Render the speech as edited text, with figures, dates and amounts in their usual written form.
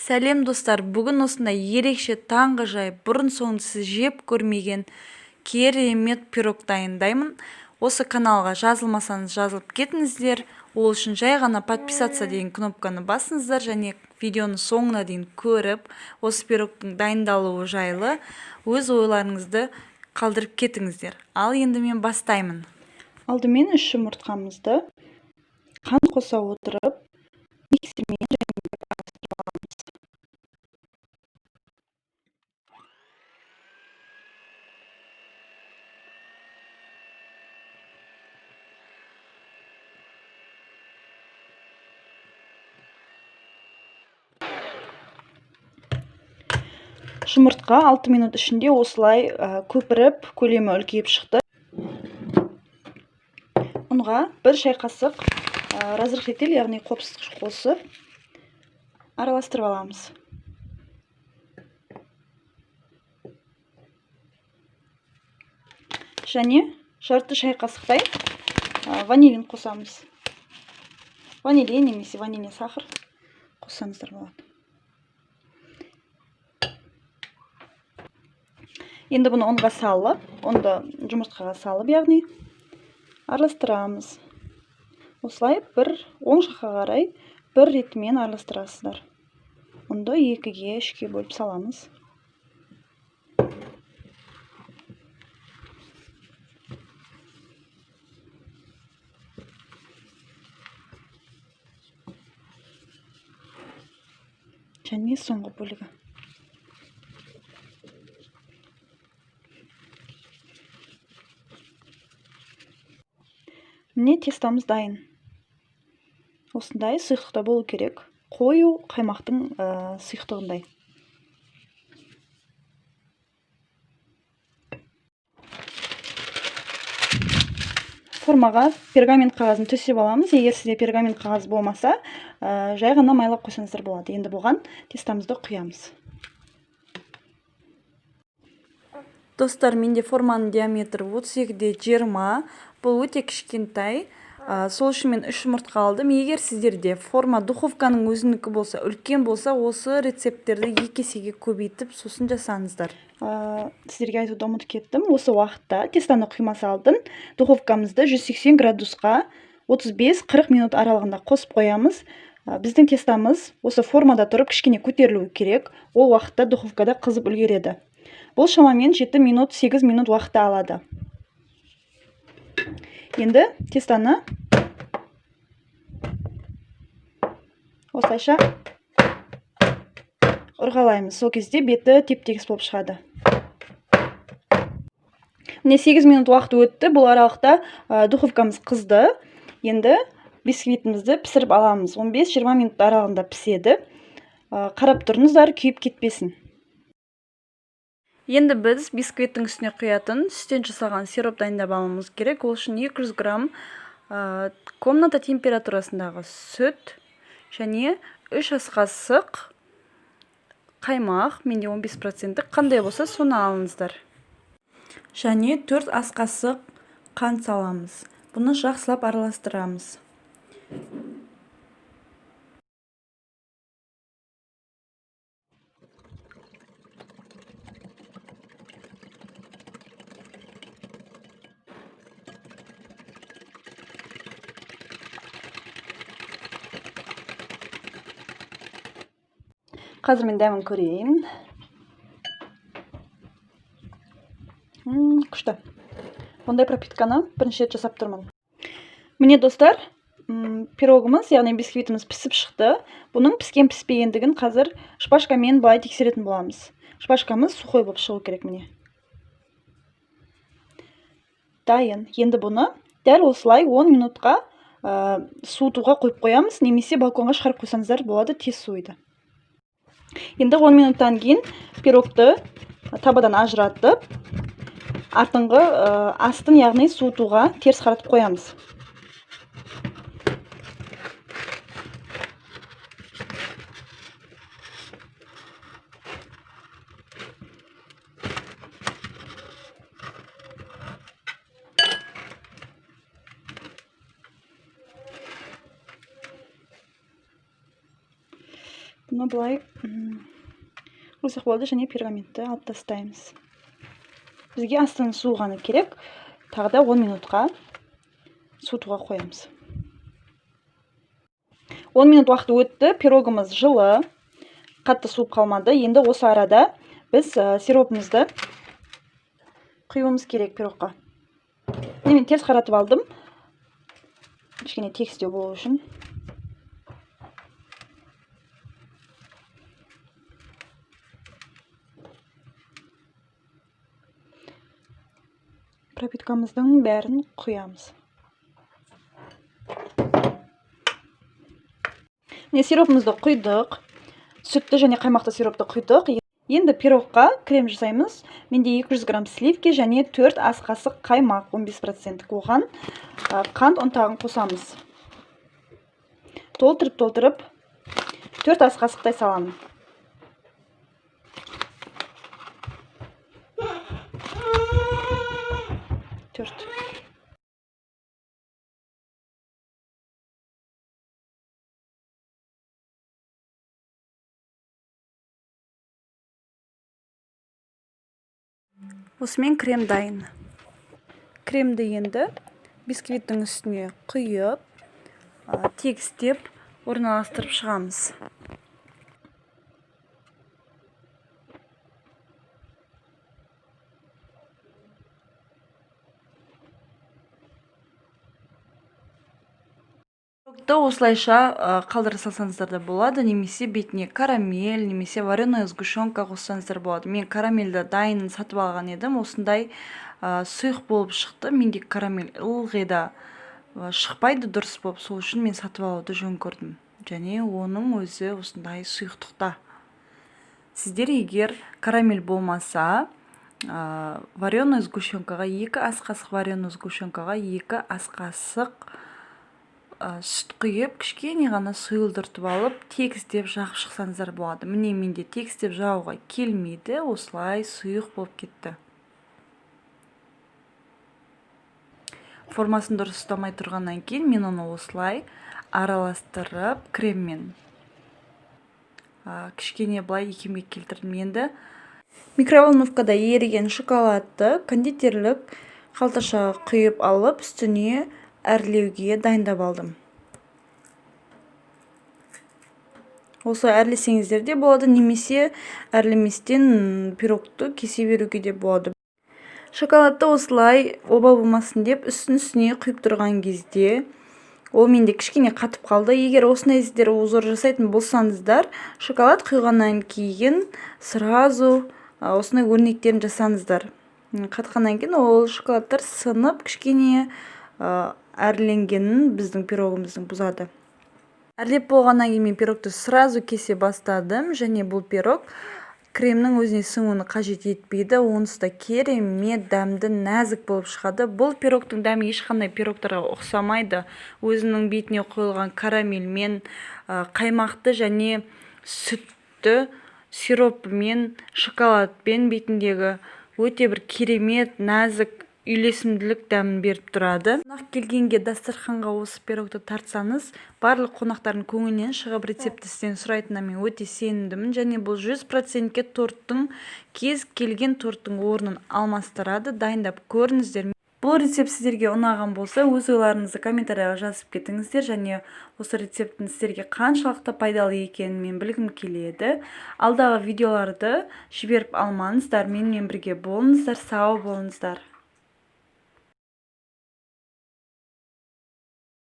Сәлем достар, бүгін осындай ерекше таңғажайып бұрын соңды сіз жеп көрмеген керемет пирог дайындаймын. Осы каналға жазылмасаңыз жазылып кетіңіздер. Ол үшін жай ғана подписаться деген кнопканы басыңыздар және видеоны соңына дейін көріп, осы пирогтың дайындалуы жайлы өз ойларыңызды қалдырып кетіңіздер. Ал енді мен бастаймын. Алдымен 3 жұмыртқамызды қант қоса отырып миксермен араластырып аламыз. Жұмыртқа 6 минут ішінде осылай көпіріп, көлемі үлкейіп шықты. Ұнға 1 шай қасық разрыхлитель, яғни қопсытқыш қосып араластырып аламыз. Және жарты шай қасықтай ванилин қосамыз. Ванилин немесе ванильный сахар қоссаңыздар болады. Енді бұны ұнға салып, ұнды жұмыртқаға салып, яғни араластырамыз. Осылай оң жаққа қарай бір ретімен араластырасыздар. Ұнды 2-ге, 3-ге бөліп саламыз. Және соңғы бөлігі. Міне тестамыз дайын. Осындай сұйықтықта болу керек. Қою қаймақтың сұйықтығындай. Формаға пергамент қағазын төсеп аламыз. Егер сізде пергамент қағаз болмаса, жай ғана майлап қойсаңыздар болады. Енді бұған тестамызды құямыз. Достар, менде форманың диаметрі 32-де 20. Бұл өте кішкентай. Сол үшін мен 3 жұмыртқа алдым. Егер сіздерде форма духовканың өзінікі болса, үлкен болса, осы рецепттерді 2 есеге көбейтіп, сосын жасаңыздар. Сіздерге айтуды ұмытып кеттім. Осы уақытта тестаны құймас алдын духовкамызды 180 градусқа 35-40 минут аралығында қосып қоямыз. Біздің тестамыз осы формада тұрып кішкене көтерілуі керек. Ол уақытта духовкада қызып үлгереді. Бұл шамамен 7 минут, 8 минут уақытта алады. Енді тестаны осылайша ұрғалаймыз. Сол кезде беті теп-тегіс болып шығады. Міне 8 минут уақыт өтті. Бұл аралықта духовкамыз қызды. Енді бисквитімізді пісіріп аламыз. 15-20 минут аралығында піседі. Қарап тұрыңыздар, күйіп кетпесін. Енді біз бисквиттің үстіне құятын сүттен жасалған сироп дайындап алуымыз керек. Ол үшін 200 грамм комната температурасындағы сүт және 3 ас қасық қаймақ, менде 15%, қандай болса соны алыңыздар. Және 4 ас қасық қант саламыз. Бұны жақсылап араластырамыз. Қазір мен дәмін көрейін. Күшті. Бұндай пропитканы бірінші рет жасап тұрмын. Міне достар, пирогымыз, яғни бисквитіміз пісіп шықты. Бұның піскен-піспегендігін қазір шпажкамен былай тексеретін боламыз. Шпажкамыз сухой болып шығу керек міне. Дайын. Енді бұны дәл осылай 10 минутқа суытуға қойып қоямыз, немесе балконға шығарып қойсаңыздар болады, тез суиды. Енді 10 минуттан кейін пирогты табадан ажыратып, артыңғы астын, яғни суытуға теріс қаратып қоямыз. бұны былай қойсақ болады, және пергаментті алып тастаймыз. Бізге астының суығаны керек. Тағы да 10 минутқа суытуға қоямыз. 10 минут уақыт өтті, пирогымыз жылы, қатты суып қалмады. Енді осы арада біз сиропымызды құюымыз керек пирогқа. Мен теріс қаратып алдым, кішкене тегістеу болу үшін. Пропиткамыздың бәрін құямыз. Міне сиропымызды құйдық, сүтті және қаймақты сиропты құйдық. Енді пирогқа крем жасаймыз. Менде 200 грамм сливки және 4 ас қасық қаймақ 15%. Оған қант ұнтағын қосамыз. Толтырып 4 ас қасықтай саламын. Осымен крем дайын. Кремді енді бисквиттің үстіне құйып, тегістеп, орналастырып шығамыз. Осылайша қалдыра салсаңыздар да болады, немесе бетіне карамель, немесе вареная сгущенка қоссаңыздар болады. Мен карамельді дайын сатып алған едім, осындай сұйық болып шықты. Менде карамель ылғи да шықпайды дұрыс болып, сол үшін мен сатып алуды жөн көрдім. Және оның өзі осындай сұйықтықта. Сіздер егер карамель болмаса, вареная сгущенкаға 2 ас қасық вареная сгущенкаға 2 ас қасық сүт құйып, кішкене ғана сұйылдыртып алып, тегістеп жағып шықсаңыздар болады. Міне менде тегістеп жағуға келмейді, осылай сұйық болып кетті. Формасын дұрыс ұстамай тұрғаннан кейін мен оны осылай араластырып креммен кішкене былай икемге келтірдім. Енді микроволновкада еріген шоколадты кондитерлік қалташаға құйып алып, үстіне әрлеуге дайындап алдым. Осы әрлесеңіздер де болады, немесе әрлеместен пирогты кесе беруге де болады. Шоколадты осылай оба болмасын деп үстіне құйып тұрған кезде ол менде кішкене қатып қалды. Егер осындай сіздер узор жасайтын болсаңыздар, шоколад құйғаннан кейін сразу осындай өрнектерін жасаңыздар. Қатқаннан кейін ол шоколадтар сынып, кішкене әрленгенін біздің пирогымыздың бұзады. Әрлеп болғаннан кейін мен пирогты сразу кесе бастадым, және бұл пирог кремнің өзіне сіңуін қажет етпейді. Онысы да керемет дәмді, нәзік болып шығады. Бұл пирогтың дәмі ешқандай пирогтарға ұқсамайды. Өзінің бетіне қойылған карамельмен, қаймақты және сүтті сиропымен, шоколадпен бетіндегі өте бір керемет, нәзік, үйлесімділік дәмін беріп тұрады. Қонақ келгенге дастарханға осы пирогты тартсаңыз, барлық қонақтардың көңілінен шығып рецепті сізден сұрайтынына мен өте сенімдімін, және бұл 100%-ке торттың, кез келген торттың орнын алмастырады. Дайындап көріңіздер. Бұл рецепт сіздерге ұнаған болса, өз ойларыңызды комментарияға жазып кетіңіздер, және осы рецепттің сіздерге қаншалықты пайдалы екенін мен білгім келеді. Алдағы видеоларды жіберіп алмаңыздар, менімен бірге болыңыздар, сау болыңыздар.